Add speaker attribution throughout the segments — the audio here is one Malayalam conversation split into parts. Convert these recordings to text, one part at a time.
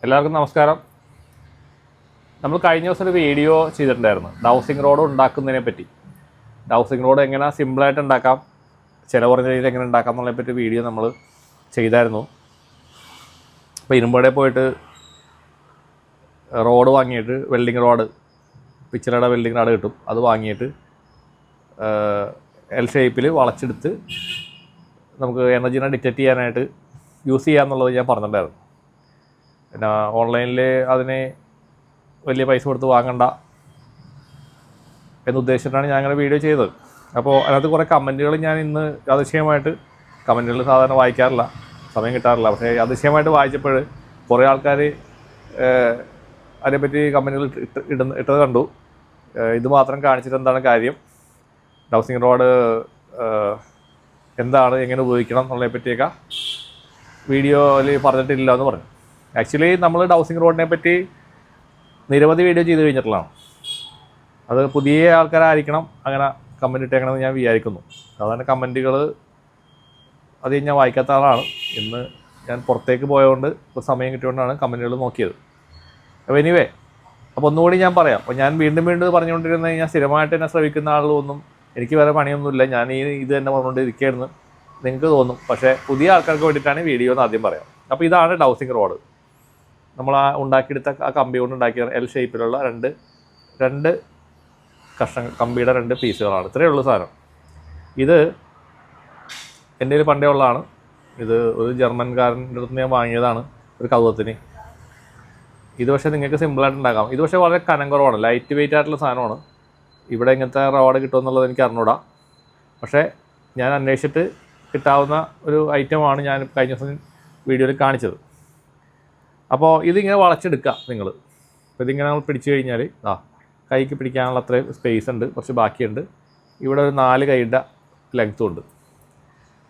Speaker 1: എല്ലാവർക്കും നമസ്കാരം. നമ്മൾ കഴിഞ്ഞ ദിവസം ഒരു വീഡിയോ ചെയ്തിട്ടുണ്ടായിരുന്നു ഡൗസിങ് റോഡ് ഉണ്ടാക്കുന്നതിനെ പറ്റി. ഡൗസിങ് റോഡ് എങ്ങനെ സിമ്പിളായിട്ട് ഉണ്ടാക്കാം, ചിലവ് കുറഞ്ഞ രീതിയിൽ എങ്ങനെ ഉണ്ടാക്കാം എന്നുള്ളതിനെ പറ്റി വീഡിയോ നമ്മൾ ചെയ്തായിരുന്നു. അപ്പോൾ ഇരുമ്പടയിൽ പോയിട്ട് റോഡ് വാങ്ങിയിട്ട് വെൽഡിങ് റോഡ്, പിച്ചറയുടെ വെൽഡിങ് റോഡ് കിട്ടും, അത് വാങ്ങിയിട്ട് എൽ ഷേപ്പിൽ വളച്ചെടുത്ത് നമുക്ക് എനർജീനെ ഡിറ്റക്റ്റ് ചെയ്യാനായിട്ട് യൂസ് ചെയ്യാമെന്നുള്ളത് ഞാൻ പറഞ്ഞിട്ടുണ്ടായിരുന്നു. പിന്നെ ഓൺലൈനിൽ അതിന് വലിയ പൈസ കൊടുത്ത് വാങ്ങണ്ട എന്നുദ്ദേശിച്ചിട്ടാണ് ഞാൻ അങ്ങനെ വീഡിയോ ചെയ്തത്. അപ്പോൾ അതിനകത്ത് കുറേ കമൻറ്റുകൾ ഞാൻ ഇന്ന് അതിശയമായിട്ട്, കമൻറ്റുകൾ സാധാരണ വായിക്കാറില്ല, സമയം കിട്ടാറില്ല, പക്ഷേ അതിശയമായിട്ട് വായിച്ചപ്പോൾ കുറേ ആൾക്കാർ അതിനെപ്പറ്റി കമൻറ്റുകൾ ഇട്ടത് കണ്ടു. ഇത് മാത്രം കാണിച്ചിട്ട് എന്താണ് കാര്യം, ഡൗസിങ് റോഡ് എന്താണ്, എങ്ങനെ ഉപയോഗിക്കണം എന്നുള്ളതിനെ പറ്റിയൊക്കെ വീഡിയോയിൽ പറഞ്ഞിട്ടില്ല എന്ന് പറഞ്ഞു. ആക്ച്വലി നമ്മൾ ഡൗസിങ് റോഡിനെ പറ്റി നിരവധി വീഡിയോ ചെയ്ത് കഴിഞ്ഞിട്ടുള്ളതാണ്. അത് പുതിയ ആൾക്കാരായിരിക്കണം അങ്ങനെ കമൻറ്റ് ഇട്ടേക്കണമെന്ന് ഞാൻ വിചാരിക്കുന്നു. സാധാരണ കമൻറ്റുകൾ അത് ഞാൻ വായിക്കാത്ത ആളാണ്. ഇന്ന് ഞാൻ പുറത്തേക്ക് പോയതുകൊണ്ട് ഇപ്പോൾ സമയം കിട്ടിയതുകൊണ്ടാണ് കമൻറ്റുകൾ നോക്കിയത്. അപ്പോൾ എനിവേ, അപ്പോൾ ഒന്നുകൂടി ഞാൻ പറയാം. അപ്പോൾ ഞാൻ വീണ്ടും പറഞ്ഞുകൊണ്ടിരുന്ന ഞാൻ സ്ഥിരമായിട്ട് എന്നെ ശ്രമിക്കുന്ന ആളുകളൊന്നും എനിക്ക് വേറെ പണിയൊന്നുമില്ല, ഞാൻ ഇത് തന്നെ പറഞ്ഞുകൊണ്ടിരിക്കുകയായിരുന്നു നിങ്ങൾക്ക് തോന്നും. പക്ഷേ പുതിയ ആൾക്കാർക്ക് വേണ്ടിയിട്ടാണ് വീഡിയോ എന്ന് ആദ്യം പറയാം. അപ്പോൾ ഇതാണ് ഡൗസിങ് റോഡ്. നമ്മൾ ആ ഉണ്ടാക്കിയെടുത്ത ആ കമ്പി കൊണ്ട് ഉണ്ടാക്കിയ എൽ ഷേപ്പിലുള്ള രണ്ട് കഷ്ണങ്ങൾ, കമ്പിയുടെ 2 പീസുകളാണ്. ഇത്രയേ ഉള്ളൂ സാധനം. ഇത് എൻ്റെ കയ്യിൽ പണ്ടേ ഉള്ളതാണ്. ഇത് ഒരു ജർമ്മൻകാരൻ്റെ അടുത്ത് ഞാൻ വാങ്ങിയതാണ് ഒരു കൗതുകത്തിന്. ഇത് പക്ഷേ നിങ്ങൾക്ക് സിമ്പിളായിട്ട് ഉണ്ടാക്കാം. ഇത് പക്ഷേ വളരെ കനം കുറവാണ്, ലൈറ്റ് വെയിറ്റ് ആയിട്ടുള്ള സാധനമാണ്. ഇവിടെ ഇങ്ങനത്തെ റോഡ് കിട്ടുമെന്നുള്ളത് എനിക്ക് അറിഞ്ഞൂടാ. പക്ഷേ ഞാൻ അന്വേഷിച്ചിട്ട് കിട്ടാവുന്ന ഒരു ഐറ്റമാണ് ഞാൻ കഴിഞ്ഞ ദിവസം വീഡിയോയിൽ കാണിച്ചത്. അപ്പോൾ ഇതിങ്ങനെ വളച്ചെടുക്കുക നിങ്ങൾ. അപ്പോൾ ഇതിങ്ങനെ നമ്മൾ പിടിച്ചു കഴിഞ്ഞാൽ കൈക്ക് പിടിക്കാനുള്ള അത്രയും സ്പേസ് ഉണ്ട്, കുറച്ച് ബാക്കിയുണ്ട്. ഇവിടെ ഒരു 4 കൈയുടെ ലെങ്ത്തും ഉണ്ട്.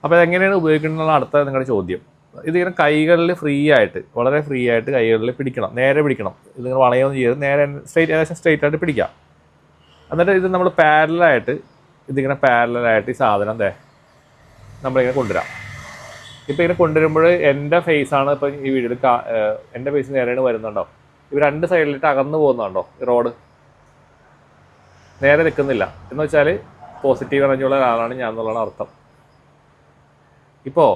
Speaker 1: അപ്പോൾ ഇതെങ്ങനെയാണ് ഉപയോഗിക്കുന്നത് അടുത്ത നിങ്ങളുടെ ചോദ്യം. ഇതിങ്ങനെ കൈകളിൽ ഫ്രീ ആയിട്ട്, വളരെ ഫ്രീ ആയിട്ട് കൈകളിൽ പിടിക്കണം, നേരെ പിടിക്കണം. ഇതിങ്ങനെ വളയൊന്നും ചെയ്ത് നേരെ ഏകദേശം സ്ട്രെയിറ്റ് ആയിട്ട് പിടിക്കാം. എന്നിട്ട് ഇത് നമ്മൾ പാരലായിട്ട് ഈ സാധനം നമ്മളിങ്ങനെ കൊണ്ടുവരാം. ഇപ്പോൾ ഇങ്ങനെ കൊണ്ടുവരുമ്പോൾ എൻ്റെ ഫേസാണ് ഇപ്പോൾ ഈ വീഡിയോയിൽ എൻ്റെ ഫേസ് നേരെയാണ് വരുന്നുണ്ടോ. ഇവ 2 സൈഡിലിട്ട് അകന്നു പോകുന്നുണ്ടോ, ഈ റോഡ് നേരെ നിൽക്കുന്നില്ല എന്ന് വെച്ചാൽ പോസിറ്റീവ് എനർജിയുള്ള ഒരാളാണ് ഞാൻ എന്നുള്ളതാണ് അർത്ഥം. ഇപ്പോൾ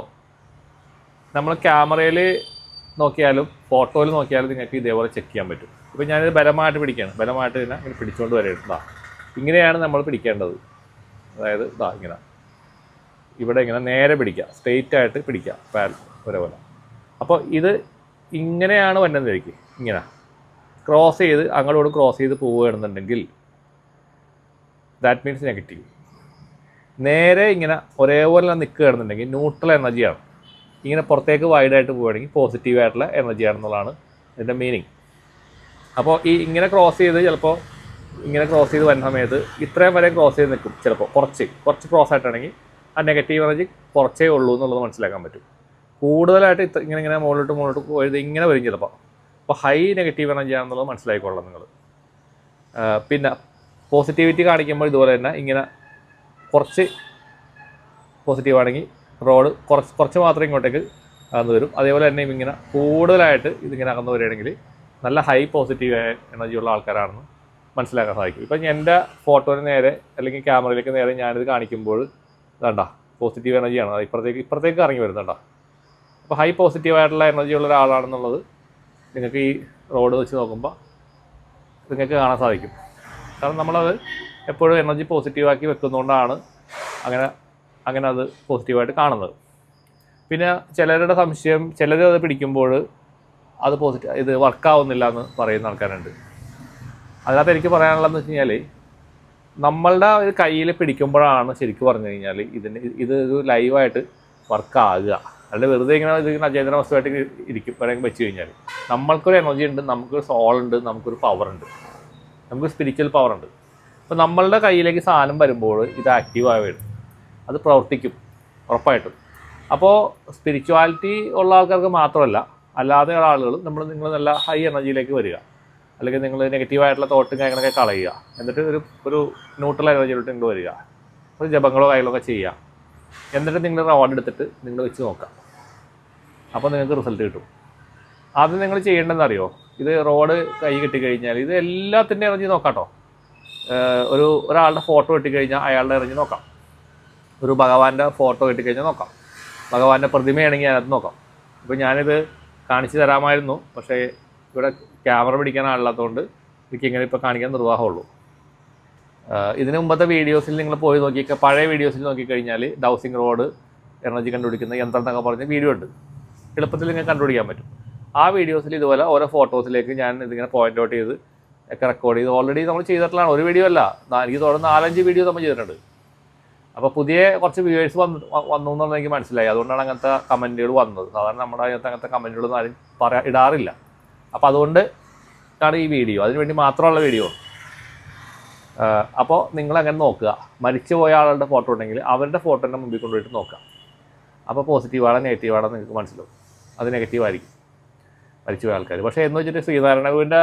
Speaker 1: നമ്മൾ ക്യാമറയിൽ നോക്കിയാലും ഫോട്ടോയിൽ നോക്കിയാലും നിങ്ങൾക്ക് ഇതേപോലെ ചെക്ക് ചെയ്യാൻ പറ്റും. ഇപ്പോൾ ഞാനിത് ബലമായിട്ട് പിടിക്കുകയാണ്, ബലമായിട്ട് ഇതിനെ ഇങ്ങനെ പിടിച്ചുകൊണ്ട് വരേണ്ടതാ. ഇങ്ങനെയാണ് നമ്മൾ പിടിക്കേണ്ടത്. അതായത് ഇങ്ങനെ ഇവിടെ ഇങ്ങനെ നേരെ പിടിക്കുക, സ്ട്രെയിറ്റ് ആയിട്ട് പിടിക്കുക ഒരേപോലെ. അപ്പോൾ ഇത് ഇങ്ങനെയാണ് വന്നതായിരിക്കും. ഇങ്ങനെ ക്രോസ് ചെയ്ത് അങ്ങോട്ട് ക്രോസ് ചെയ്ത് പോവുകയാണെന്നുണ്ടെങ്കിൽ ദാറ്റ് മീൻസ് നെഗറ്റീവ്. നേരെ ഇങ്ങനെ ഒരേപോലെ നിൽക്കുകയാണെന്നുണ്ടെങ്കിൽ ന്യൂട്രൽ എനർജിയാണ്. ഇങ്ങനെ പുറത്തേക്ക് വൈഡായിട്ട് പോവുകയാണെങ്കിൽ പോസിറ്റീവായിട്ടുള്ള എനർജിയാണെന്നുള്ളതാണ് ഇതിൻ്റെ മീനിങ്. അപ്പോൾ ഇങ്ങനെ ക്രോസ് ചെയ്ത് ചിലപ്പോൾ ഇങ്ങനെ ക്രോസ് ചെയ്ത് വരുന്ന സമയത്ത് ഇത്രയും വരെ ക്രോസ് ചെയ്ത് നിൽക്കും. ചിലപ്പോൾ കുറച്ച് ക്രോസ് ആയിട്ടാണെങ്കിൽ ആ നെഗറ്റീവ് എനർജി കുറച്ചേ ഉള്ളൂ എന്നുള്ളത് മനസ്സിലാക്കാൻ പറ്റും. കൂടുതലായിട്ട് ഇങ്ങനെ മുകളിലോട്ട് പോയത് ഇങ്ങനെ വരും ചിലപ്പോൾ. അപ്പോൾ ഹൈ നെഗറ്റീവ് എനർജി ആണെന്നുള്ളത് മനസ്സിലാക്കിക്കൊള്ളാം നിങ്ങൾ. പിന്നെ പോസിറ്റിവിറ്റി കാണിക്കുമ്പോൾ ഇതുപോലെ തന്നെ ഇങ്ങനെ കുറച്ച് പോസിറ്റീവ് ആണെങ്കിൽ റോഡ് കുറച്ച് മാത്രം ഇങ്ങോട്ടേക്ക് അകന്നു വരും. അതേപോലെ തന്നെ ഇങ്ങനെ കൂടുതലായിട്ട് ഇതിങ്ങനെ അകന്നു വരികയാണെങ്കിൽ നല്ല ഹൈ പോസിറ്റീവ് എനർജി ഉള്ള ആൾക്കാരാണെന്ന് മനസ്സിലാക്കാൻ സാധിക്കും. ഇപ്പം എൻ്റെ ഫോട്ടോന് നേരെ അല്ലെങ്കിൽ ക്യാമറയിലേക്ക് നേരെ ഞാനിത് കാണിക്കുമ്പോൾ വേണ്ട പോസിറ്റീവ് എനർജിയാണ്, അത് ഇപ്പുറത്തേക്ക് ഇറങ്ങി വരുന്നുണ്ട. അപ്പോൾ ഹൈ പോസിറ്റീവായിട്ടുള്ള എനർജി ഉള്ള ഒരാളാണെന്നുള്ളത് നിങ്ങൾക്ക് ഈ റോഡ് വെച്ച് നോക്കുമ്പോൾ നിങ്ങൾക്ക് കാണാൻ സാധിക്കും. കാരണം നമ്മളത് എപ്പോഴും എനർജി പോസിറ്റീവാക്കി വെക്കുന്നതുകൊണ്ടാണ് അങ്ങനെ അത് പോസിറ്റീവായിട്ട് കാണുന്നത്. പിന്നെ ചിലരുടെ സംശയം, ചിലരത് പിടിക്കുമ്പോൾ അത് ഇത് വർക്കാവുന്നില്ല എന്ന് പറയുന്ന ആൾക്കാരുണ്ട്. അതിനകത്ത് എനിക്ക് പറയാനുള്ളതെന്ന് വെച്ച് കഴിഞ്ഞാൽ നമ്മളുടെ ഒരു കയ്യിൽ പിടിക്കുമ്പോഴാണ് ശരിക്കും പറഞ്ഞു കഴിഞ്ഞാൽ ഇത് ഒരു ലൈവായിട്ട് വർക്കാകുക. അല്ലാതെ വെറുതെ ഇതിങ്ങനെ അചേതന വസ്തുവായിട്ട് ഇരിക്കും വേണമെങ്കിൽ വെച്ച് കഴിഞ്ഞാൽ നമ്മൾക്കൊരു എനർജി ഉണ്ട്, നമുക്കൊരു സോൾ ഉണ്ട്, നമുക്കൊരു പവറുണ്ട്, നമുക്ക് സ്പിരിച്വൽ പവറുണ്ട്. അപ്പോൾ നമ്മളുടെ കയ്യിലേക്ക് സാധനം വരുമ്പോൾ ഇത് ആക്റ്റീവായി വരും, അത് പ്രവർത്തിക്കും ഉറപ്പായിട്ടും. അപ്പോൾ സ്പിരിച്വാലിറ്റി ഉള്ള ആൾക്കാർക്ക് മാത്രമല്ല, അല്ലാതെ ആളുകൾ നിങ്ങൾ നല്ല ഹൈ എനർജിയിലേക്ക് വരിക, അല്ലെങ്കിൽ നിങ്ങൾ നെഗറ്റീവായിട്ടുള്ള തോട്ടും കാര്യങ്ങളൊക്കെ കളയുക, എന്നിട്ട് ഒരു ന്യൂട്രൽ എനർജിയിലോട്ട് നിങ്ങൾ വരിക, ഒരു ജപങ്ങളോ കാര്യങ്ങളൊക്കെ ചെയ്യുക. എന്നിട്ട് നിങ്ങൾ റോഡ് എടുത്തിട്ട് നിങ്ങൾ വെച്ച് നോക്കാം. അപ്പോൾ നിങ്ങൾക്ക് റിസൾട്ട് കിട്ടും. ആദ്യം നിങ്ങൾ ചെയ്യേണ്ടതെന്ന് അറിയോ, ഇത് റോഡ് കൈ കിട്ടിക്കഴിഞ്ഞാൽ ഇത് എല്ലാത്തിൻ്റെ എനർജി നോക്കാം കേട്ടോ. ഒരാളുടെ ഫോട്ടോ കിട്ടിക്കഴിഞ്ഞാൽ അയാളുടെ എനർജി നോക്കാം. ഒരു ഭഗവാന്റെ ഫോട്ടോ കിട്ടിക്കഴിഞ്ഞാൽ നോക്കാം. ഭഗവാന്റെ പ്രതിമയാണെങ്കിൽ അതിനകത്ത് നോക്കാം. ഇപ്പോൾ ഞാനിത് കാണിച്ചു തരാമായിരുന്നു, പക്ഷേ ഇവിടെ ക്യാമറ പിടിക്കാൻ ആളില്ലാത്തതുകൊണ്ട് എനിക്കിങ്ങനെ ഇപ്പോൾ കാണിക്കാൻ നിർവാഹമുള്ളൂ. ഇതിന് മുമ്പത്തെ വീഡിയോസിൽ നിങ്ങൾ പോയി നോക്കിയൊക്കെ പഴയ വീഡിയോസിൽ നോക്കിക്കഴിഞ്ഞാൽ ഡൗസിങ് റോഡ് എനർജി കണ്ടുപിടിക്കുന്ന യന്ത്രം എന്നൊക്കെ പറഞ്ഞ വീഡിയോ ഉണ്ട്. എളുപ്പത്തിൽ നിങ്ങൾക്ക് കണ്ടുപിടിക്കാൻ പറ്റും. ആ വീഡിയോസിൽ ഇതുപോലെ ഓരോ ഫോട്ടോസിലേക്ക് ഞാൻ ഇതിങ്ങനെ പോയിൻ്റ് ഔട്ട് ചെയ്ത് ഒക്കെ റെക്കോർഡ് ചെയ്ത് ഓൾറെഡി നമ്മൾ ചെയ്തിട്ടുള്ളതാണ്. ഒരു വീഡിയോ അല്ല, എനിക്ക് തോന്നുന്നു 4-5 വീഡിയോ നമ്മൾ ചെയ്തിട്ടുണ്ട്. അപ്പോൾ പുതിയ കുറച്ച് വ്യൂവേഴ്സ് വന്നു എന്നുള്ളത് എനിക്ക് മനസ്സിലായി. അതുകൊണ്ടാണ് അങ്ങനത്തെ കമൻറ്റുകൾ വന്നത്. സാധാരണ നമ്മുടെ അതിനകത്ത് അങ്ങനത്തെ കമൻറ്റുകളൊന്നും ആരും ഇടാറില്ല. അപ്പോൾ അതുകൊണ്ട് ആണ് ഈ വീഡിയോ, അതിനുവേണ്ടി മാത്രമുള്ള വീഡിയോ. അപ്പോൾ നിങ്ങളങ്ങനെ നോക്കുക. മരിച്ചു പോയ ആളുടെ ഫോട്ടോ ഉണ്ടെങ്കിൽ അവരുടെ ഫോട്ടോൻ്റെ മുമ്പിൽ കൊണ്ടുപോയിട്ട് നോക്കുക. അപ്പോൾ പോസിറ്റീവാണോ നെഗറ്റീവാണോ നിങ്ങൾക്ക് മനസ്സിലാവും. അത് നെഗറ്റീവായിരിക്കും മരിച്ചു പോയ ആൾക്കാർ. പക്ഷേ എന്ന് വെച്ചിട്ട് ശ്രീനാരായണ ഗുരുവിൻ്റെ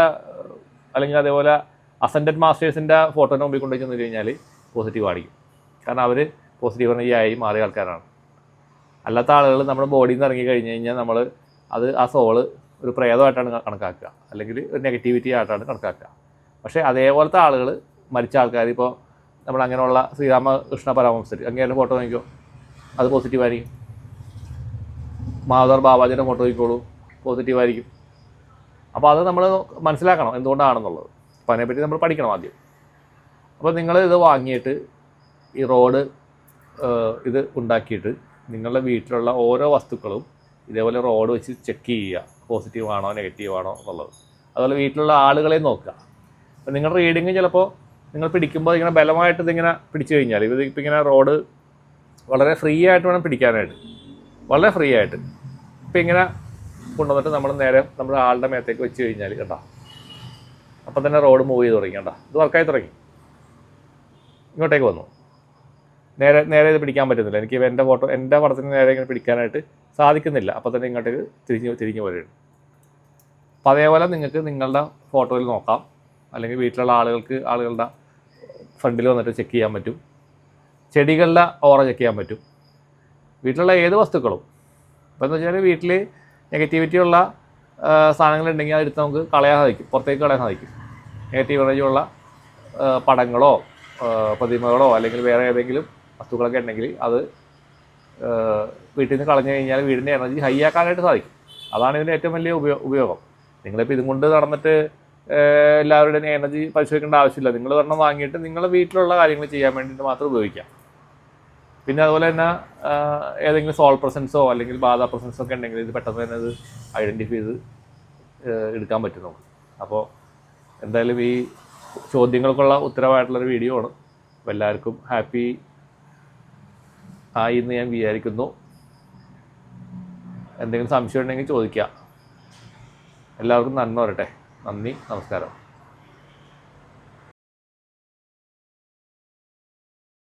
Speaker 1: അല്ലെങ്കിൽ അതേപോലെ അസെൻഡഡ് മാസ്റ്റേഴ്സിൻ്റെ ഫോട്ടോൻ്റെ മുമ്പിൽ കൊണ്ടുപോയി ചെന്ന് കഴിഞ്ഞാൽ പോസിറ്റീവ് ആയിരിക്കും. കാരണം അവർ പോസിറ്റീവ് എനർജിയായി മാറിയ ആൾക്കാരാണ്. അല്ലാത്ത ആളുകൾ നമ്മുടെ ബോഡിയിൽ നിന്ന് ഇറങ്ങി കഴിഞ്ഞ് കഴിഞ്ഞാൽ നമ്മൾ ആ സോള് ഒരു പ്രേതമായിട്ടാണ് കണക്കാക്കുക, അല്ലെങ്കിൽ ഒരു നെഗറ്റിവിറ്റി ആയിട്ടാണ് കണക്കാക്കുക. പക്ഷേ അതേപോലത്തെ ആളുകൾ മരിച്ച ആൾക്കാർ, ഇപ്പോൾ നമ്മളങ്ങനെയുള്ള ശ്രീരാമകൃഷ്ണ പരമഹംസർ അങ്ങനെയുള്ള ഫോട്ടോ നോക്കിക്കോ, അത് പോസിറ്റീവായിരിക്കും. മാധവർ ബാബാജിയുടെ ഫോട്ടോ നോക്കിക്കോളൂ, പോസിറ്റീവായിരിക്കും. അപ്പോൾ അത് നമ്മൾ മനസ്സിലാക്കണം എന്തുകൊണ്ടാണെന്നുള്ളത്. അപ്പോൾ അതിനെപ്പറ്റി നമ്മൾ പഠിക്കണം ആദ്യം. അപ്പോൾ നിങ്ങൾ ഇത് വാങ്ങിയിട്ട് ഈ റോഡ് ഇത് ഉണ്ടാക്കിയിട്ട് നിങ്ങളുടെ വീട്ടിലുള്ള ഓരോ വസ്തുക്കളും ഇതേപോലെ റോഡ് വെച്ച് ചെക്ക് ചെയ്യുക, പോസിറ്റീവ് ആണോ നെഗറ്റീവ് ആണോ എന്നുള്ളത്. അതുപോലെ വീട്ടിലുള്ള ആളുകളെ നോക്കുക. അപ്പോൾ നിങ്ങളുടെ റീഡിങ് ചിലപ്പോൾ നിങ്ങൾ പിടിക്കുമ്പോൾ ഇങ്ങനെ ബലമായിട്ട് ഇതിങ്ങനെ പിടിച്ചു കഴിഞ്ഞാൽ ഇപ്പം ഇങ്ങനെ റോഡ് വളരെ ഫ്രീ ആയിട്ട് വേണം പിടിക്കാനായിട്ട്, വളരെ ഫ്രീ ആയിട്ട്. ഇപ്പം ഇങ്ങനെ കൊണ്ടുവന്നിട്ട് നമ്മൾ നേരെ നമ്മുടെ ആളുടെ മേത്തേക്ക് വെച്ച് കഴിഞ്ഞാൽ കേട്ടോ, അപ്പം തന്നെ റോഡ് മൂവ് ചെയ്ത് തുടങ്ങി. കേട്ടോ, ഇത് വർക്കായി തുടങ്ങി. ഇങ്ങോട്ടേക്ക് വന്നു. നേരെ ഇത് പിടിക്കാൻ പറ്റുന്നില്ല. എനിക്ക് എൻ്റെ പടത്തിന് നേരെ ഇങ്ങനെ പിടിക്കാനായിട്ട് സാധിക്കുന്നില്ല. അപ്പോൾ തന്നെ ഇങ്ങോട്ടേക്ക് തിരിഞ്ഞ് വരികയാണ്. അപ്പോൾ അതേപോലെ നിങ്ങൾക്ക് നിങ്ങളുടെ ഫോട്ടോയിൽ നോക്കാം, അല്ലെങ്കിൽ വീട്ടിലുള്ള ആളുകളുടെ ഫ്രണ്ടിൽ വന്നിട്ട് ചെക്ക് ചെയ്യാൻ പറ്റും. ചെടികളുടെ ഓറ ചെക്ക് ചെയ്യാൻ പറ്റും. വീട്ടിലുള്ള ഏത് വസ്തുക്കളും. അപ്പോൾ എന്ന് വെച്ചാൽ വീട്ടിൽ നെഗറ്റിവിറ്റി ഉള്ള സാധനങ്ങളുണ്ടെങ്കിൽ അതെടുത്ത് നമുക്ക് കളയാൻ സാധിക്കും, പുറത്തേക്ക് കളയാൻ സാധിക്കും. നെഗറ്റീവ് എനർജിയുള്ള പടങ്ങളോ പ്രതിമകളോ അല്ലെങ്കിൽ വേറെ ഏതെങ്കിലും വസ്തുക്കളൊക്കെ ഉണ്ടെങ്കിൽ അത് വീട്ടിൽ നിന്ന് കളഞ്ഞു കഴിഞ്ഞാൽ വീടിൻ്റെ എനർജി ഹൈ ആക്കാനായിട്ട് സാധിക്കും. അതാണ് ഇതിൻ്റെ ഏറ്റവും വലിയ ഉപയോഗം. നിങ്ങളിപ്പോൾ ഇതും കൊണ്ട് നടന്നിട്ട് എല്ലാവരുടെയും എനർജി പരിശോധിക്കേണ്ട ആവശ്യമില്ല. നിങ്ങൾ ഒരെണ്ണം വാങ്ങിയിട്ട് നിങ്ങളുടെ വീട്ടിലുള്ള കാര്യങ്ങൾ ചെയ്യാൻ വേണ്ടിയിട്ട് മാത്രം ഉപയോഗിക്കാം. പിന്നെ അതുപോലെ തന്നെ ഏതെങ്കിലും സോൾ പ്രസൻസോ അല്ലെങ്കിൽ ബാധ പ്രസൻസോ ഒക്കെ ഉണ്ടെങ്കിൽ ഇത് പെട്ടെന്ന് തന്നെ ഇത് ഐഡൻറ്റിഫൈ ചെയ്ത് എടുക്കാൻ പറ്റും നമുക്ക്. അപ്പോൾ എന്തായാലും ഈ ചോദ്യങ്ങൾക്കുള്ള ഉത്തരവായിട്ടുള്ളൊരു വീഡിയോ ആണ്. അപ്പോൾ എല്ലാവർക്കും ഹാപ്പി ആയി എന്ന് ഞാൻ വിചാരിക്കുന്നു. എന്തെങ്കിലും സംശയം ഉണ്ടെങ്കിൽ ചോദിക്കുക. എല്ലാവർക്കും നന്മ വരട്ടെ. നന്ദി, നമസ്കാരം.